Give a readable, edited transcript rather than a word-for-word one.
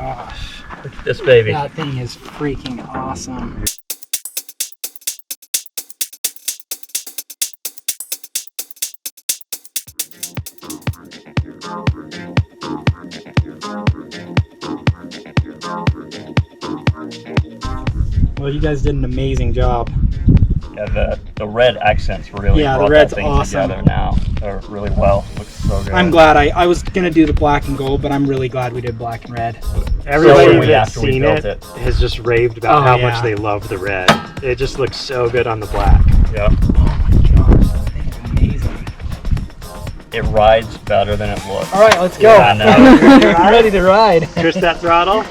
gosh. Look at this baby. That thing is freaking awesome. Well, you guys did an amazing job. Yeah, the red accents really brought red's that thing awesome. together now. They're really well. Looks so good. I'm glad I was gonna do the black and gold, but I'm really glad we did black and red. Everybody that's seen it has just raved about how much they love the red. It just looks so good on the black. Yeah. Oh my gosh, that thing is amazing. It rides better than it looks. All right, let's go. Yeah, I know. I'm ready to ride. Twist that throttle.